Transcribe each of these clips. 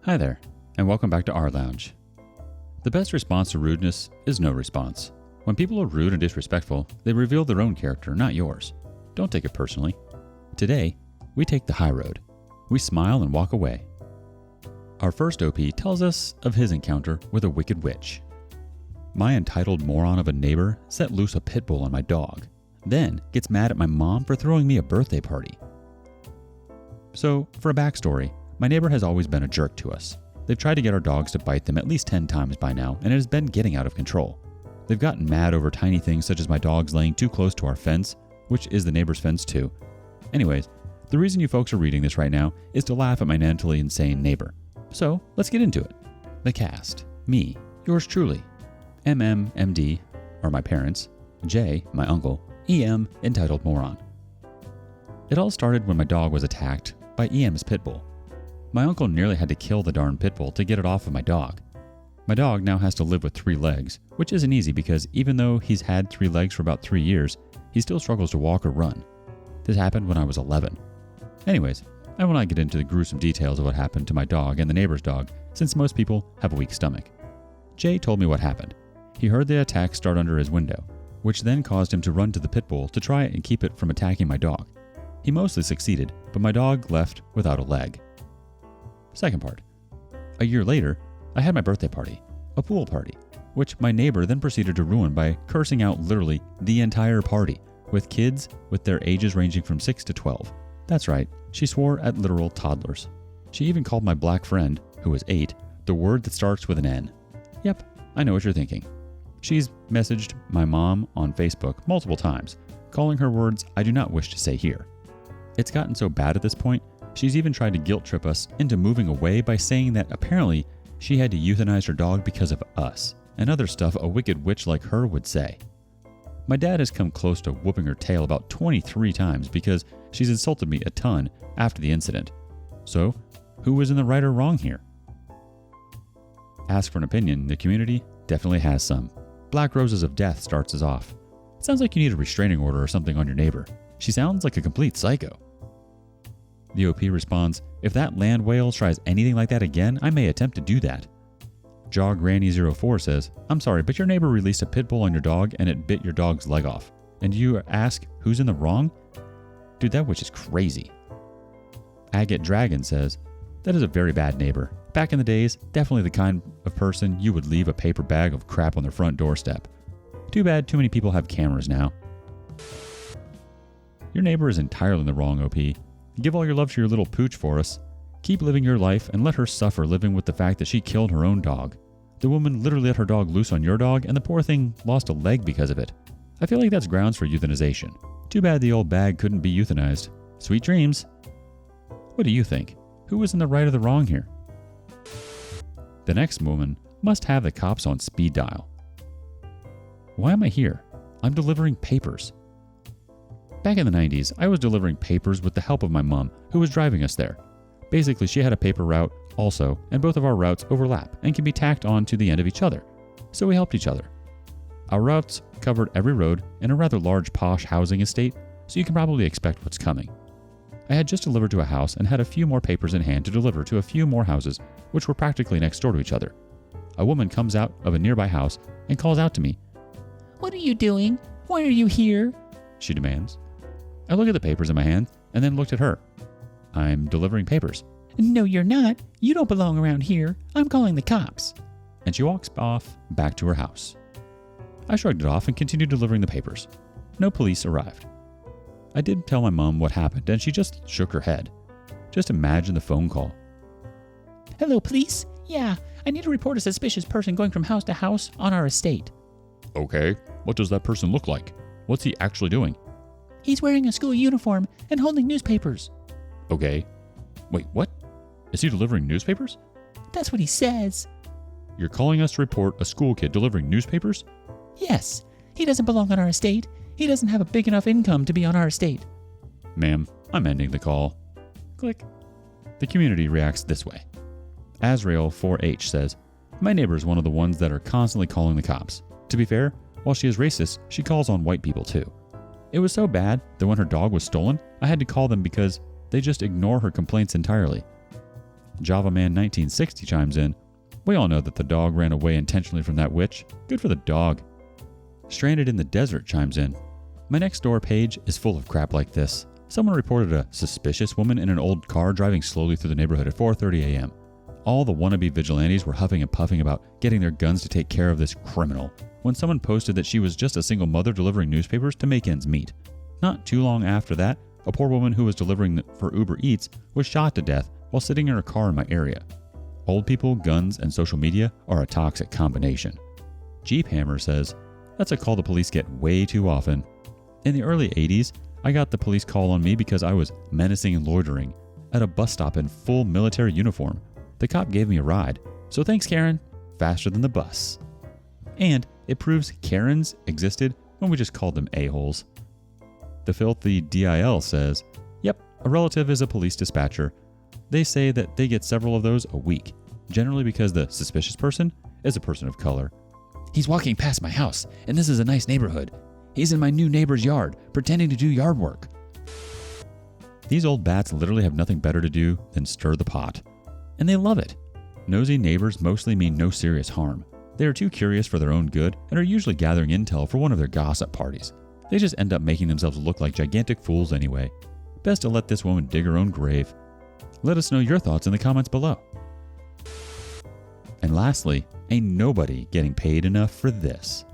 Hi there, and welcome back to rLounge. The best response to rudeness is no response. When people are rude and disrespectful, they reveal their own character, not yours. Don't take it personally. Today, we take the high road. We smile and walk away. Our first OP tells us of his encounter with a wicked witch. My entitled moron of a neighbor set loose a Pitbull on my dog, then gets mad at my mom for throwing me a birthday party. So, for a backstory, my neighbor has always been a jerk to us. They've tried to get our dogs to bite them at least 10 times by now, and it has been getting out of control. They've gotten mad over tiny things such as my dogs laying too close to our fence, which is the neighbor's fence too. Anyways, the reason you folks are reading this right now is to laugh at my mentally insane neighbor. So, let's get into it. The cast. Me, yours truly. MM, MD, are my parents. J, my uncle. EM, entitled moron. It all started when my dog was attacked by EM's Pitbull. My uncle nearly had to kill the darn Pitbull to get it off of my dog. My dog now has to live with 3 legs, which isn't easy because even though he's had 3 legs for about 3 years, he still struggles to walk or run. This happened when I was 11. Anyways, I will not get into the gruesome details of what happened to my dog and the neighbor's dog, since most people have a weak stomach. Jay told me what happened. He heard the attack start under his window, which then caused him to run to the Pitbull to try and keep it from attacking my dog. He mostly succeeded, but my dog left without a leg. Second part. A year later, I had my birthday party, a pool party, which my neighbor then proceeded to ruin by cursing out literally the entire party, with kids with their ages ranging from 6 to 12. That's right, she swore at literal toddlers. She even called my black friend, who was 8, the word that starts with an N. Yep, I know what you're thinking. She's messaged my mom on Facebook multiple times, calling her words I do not wish to say here. It's gotten so bad at this point, she's even tried to guilt trip us into moving away by saying that apparently she had to euthanize her dog because of us, and other stuff a wicked witch like her would say. My dad has come close to whooping her tail about 23 times because she's insulted me a ton after the incident. So, who was in the right or wrong here? Ask for an opinion, the community definitely has some. Black Roses of Death starts us off. It sounds like you need a restraining order or something on your neighbor. She sounds like a complete psycho. The OP responds, if that land whale tries anything like that again, I may attempt to do that. JawGranny04 says, I'm sorry, but your neighbor released a Pitbull on your dog and it bit your dog's leg off. And you ask who's in the wrong? Dude, that witch is crazy. Agate Dragon says, that is a very bad neighbor. Back in the days, definitely the kind of person you would leave a paper bag of crap on their front doorstep. Too bad too many people have cameras now. Your neighbor is entirely in the wrong, OP. Give all your love to your little pooch for us. Keep living your life and let her suffer living with the fact that she killed her own dog. The woman literally let her dog loose on your dog and the poor thing lost a leg because of it. I feel like that's grounds for euthanization. Too bad the old bag couldn't be euthanized. Sweet dreams. What do you think? Who was in the right or the wrong here? The next woman must have the cops on speed dial. Why am I here? I'm delivering papers. Back in the 90s, I was delivering papers with the help of my mom, who was driving us there. Basically, she had a paper route also, and both of our routes overlap and can be tacked on to the end of each other. So we helped each other. Our routes covered every road in a rather large posh housing estate, so you can probably expect what's coming. I had just delivered to a house and had a few more papers in hand to deliver to a few more houses, which were practically next door to each other. A woman comes out of a nearby house and calls out to me. What are you doing? Why are you here? She demands. I look at the papers in my hand and then looked at her. I'm delivering papers. No, you're not. You don't belong around here. I'm calling the cops. And she walks off back to her house. I shrugged it off and continued delivering the papers. No police arrived. I did tell my mom what happened and she just shook her head. Just imagine the phone call. Hello, police? Yeah, I need to report a suspicious person going from house to house on our estate. Okay, what does that person look like? What's he actually doing? He's wearing a school uniform and holding newspapers. Okay. Wait, what? Is he delivering newspapers? That's what he says. You're calling us to report a school kid delivering newspapers? Yes. He doesn't belong on our estate. He doesn't have a big enough income to be on our estate. Ma'am, I'm ending the call. Click. The community reacts this way. Azrael4H says, my neighbor is one of the ones that are constantly calling the cops. To be fair, while she is racist, she calls on white people too. It was so bad that when her dog was stolen, I had to call them because they just ignore her complaints entirely. JavaMan1960 chimes in, "We all know that the dog ran away intentionally from that witch. Good for the dog." Stranded in the Desert chimes in, "My next door page is full of crap like this. Someone reported a suspicious woman in an old car driving slowly through the neighborhood at 4:30 a.m. All the wannabe vigilantes were huffing and puffing about getting their guns to take care of this criminal, when someone posted that she was just a single mother delivering newspapers to make ends meet. Not too long after that, a poor woman who was delivering for Uber Eats was shot to death while sitting in her car in my area. Old people, guns, and social media are a toxic combination." Jeep Hammer says, "That's a call the police get way too often. In the early 80s, I got the police call on me because I was menacing and loitering at a bus stop in full military uniform. The cop gave me a ride, so thanks Karen, faster than the bus." And it proves Karens existed when we just called them a-holes. The Filthy DIL says, "Yep, a relative is a police dispatcher. They say that they get several of those a week, generally because the suspicious person is a person of color. He's walking past my house, and this is a nice neighborhood. He's in my new neighbor's yard, pretending to do yard work." These old bats literally have nothing better to do than stir the pot. And they love it. Nosy neighbors mostly mean no serious harm. They are too curious for their own good and are usually gathering intel for one of their gossip parties. They just end up making themselves look like gigantic fools anyway. Best to let this woman dig her own grave. Let us know your thoughts in the comments below. And lastly, ain't nobody getting paid enough for this.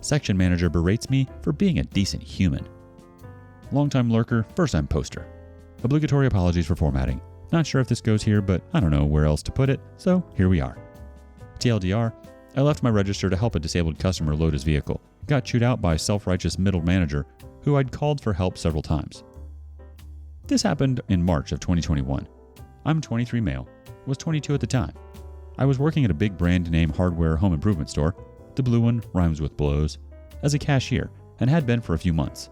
Section manager berates me for being a decent human. Longtime lurker, first-time poster. Obligatory apologies for formatting. Not sure if this goes here, but I don't know where else to put it, so here we are. TLDR, I left my register to help a disabled customer load his vehicle. Got chewed out by a self-righteous middle manager who I'd called for help several times. This happened in March of 2021. I'm 23 male, was 22 at the time. I was working at a big brand name hardware home improvement store, the blue one rhymes with blows, as a cashier and had been for a few months.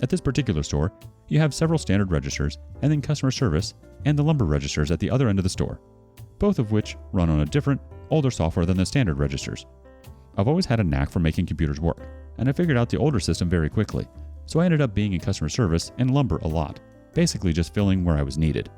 At this particular store, you have several standard registers and then customer service and the lumber registers at the other end of the store, both of which run on a different, older software than the standard registers. I've always had a knack for making computers work, and I figured out the older system very quickly, so I ended up being in customer service and lumber a lot, basically just filling where I was needed.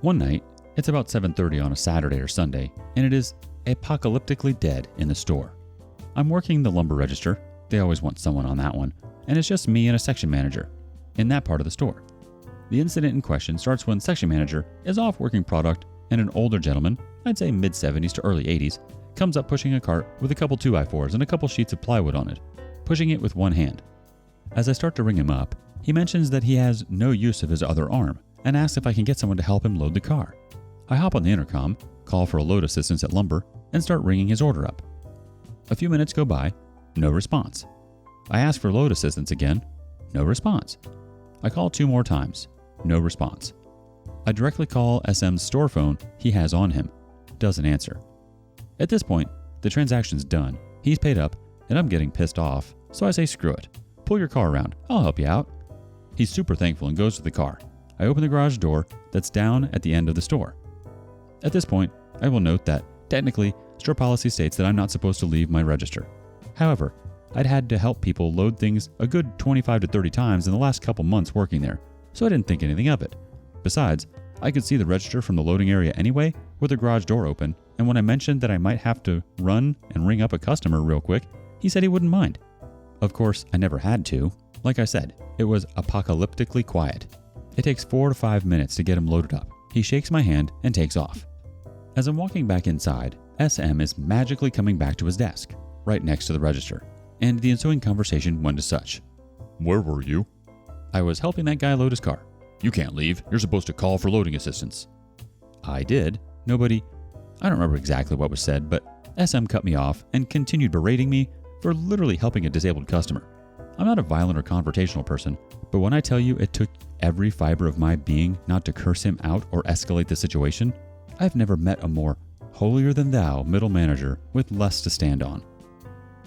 One night, it's about 7:30 on a Saturday or Sunday, and it is apocalyptically dead in the store. I'm working the lumber register, they always want someone on that one, and it's just me and a section manager in that part of the store. The incident in question starts when section manager is off working product and an older gentleman, I'd say mid-70s to early 80s, comes up pushing a cart with a couple 2x4s and a couple sheets of plywood on it, pushing it with one hand. As I start to ring him up, he mentions that he has no use of his other arm and asks if I can get someone to help him load the car. I hop on the intercom, call for a load assistance at lumber, and start ringing his order up. A few minutes go by, no response. I ask for load assistance again, no response. I call 2 more times, no response. I directly call SM's store phone he has on him, doesn't answer. At this point, the transaction's done, he's paid up, and I'm getting pissed off, so I say screw it. Pull your car around, I'll help you out. He's super thankful and goes to the car. I open the garage door that's down at the end of the store. At this point, I will note that, technically, store policy states that I'm not supposed to leave my register. However, I'd had to help people load things a good 25 to 30 times in the last couple months working there, so I didn't think anything of it. Besides, I could see the register from the loading area anyway with the garage door open, and when I mentioned that I might have to run and ring up a customer real quick, he said he wouldn't mind. Of course, I never had to. Like I said, it was apocalyptically quiet. It takes 4 to 5 minutes to get him loaded up. He shakes my hand and takes off. As I'm walking back inside, SM is magically coming back to his desk, right next to the register, and the ensuing conversation went as such. "Where were you?" "I was helping that guy load his car." "You can't leave. You're supposed to call for loading assistance." I did. I don't remember exactly what was said, but SM cut me off and continued berating me for literally helping a disabled customer. I'm not a violent or confrontational person, but when I tell you it took every fiber of my being not to curse him out or escalate the situation, I've never met a more holier-than-thou middle manager with less to stand on.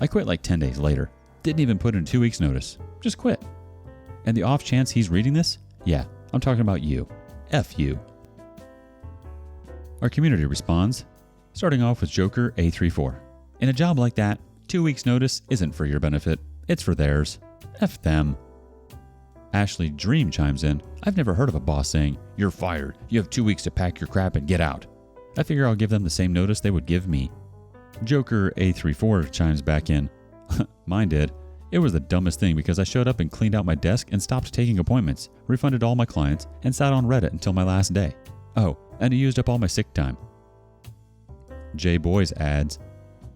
I quit like 10 days later. Didn't even put in 2 weeks' notice. Just quit. And the off chance he's reading this? Yeah, I'm talking about you. F you. Our community responds, starting off with Joker A34. In a job like that, 2 weeks' notice isn't for your benefit. It's for theirs. F them. Ashley Dream chimes in, I've never heard of a boss saying, "You're fired. You have 2 weeks to pack your crap and get out." I figure I'll give them the same notice they would give me. Joker A34 chimes back in, Mine did. It was the dumbest thing because I showed up and cleaned out my desk and stopped taking appointments, refunded all my clients, and sat on Reddit until my last day. Oh, and I used up all my sick time. J Boys adds,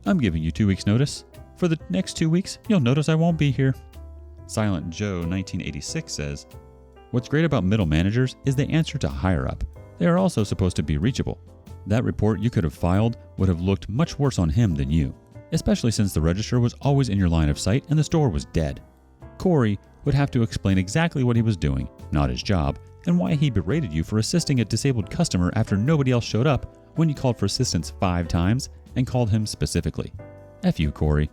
I'm giving you 2 weeks notice. For the next 2 weeks, you'll notice I won't be here. Silent Joe 1986 says, what's great about middle managers is they answer to higher up. They are also supposed to be reachable. That report you could have filed would have looked much worse on him than you, especially since the register was always in your line of sight and the store was dead. Corey would have to explain exactly what he was doing, not his job, and why he berated you for assisting a disabled customer after nobody else showed up when you called for assistance 5 times and called him specifically. F you, Corey.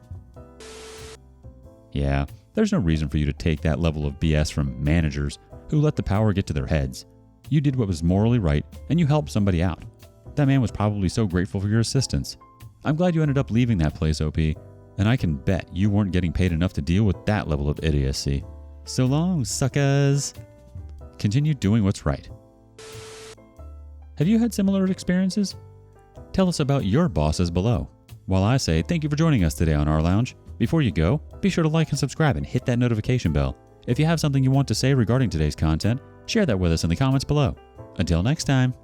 Yeah, there's no reason for you to take that level of BS from managers who let the power get to their heads. You did what was morally right and you helped somebody out. That man was probably so grateful for your assistance. I'm glad you ended up leaving that place, OP, and I can bet you weren't getting paid enough to deal with that level of idiocy. So long, suckers. Continue doing what's right. Have you had similar experiences? Tell us about your bosses below. While I say thank you for joining us today on rLounge, before you go, be sure to like and subscribe and hit that notification bell. If you have something you want to say regarding today's content, share that with us in the comments below. Until next time.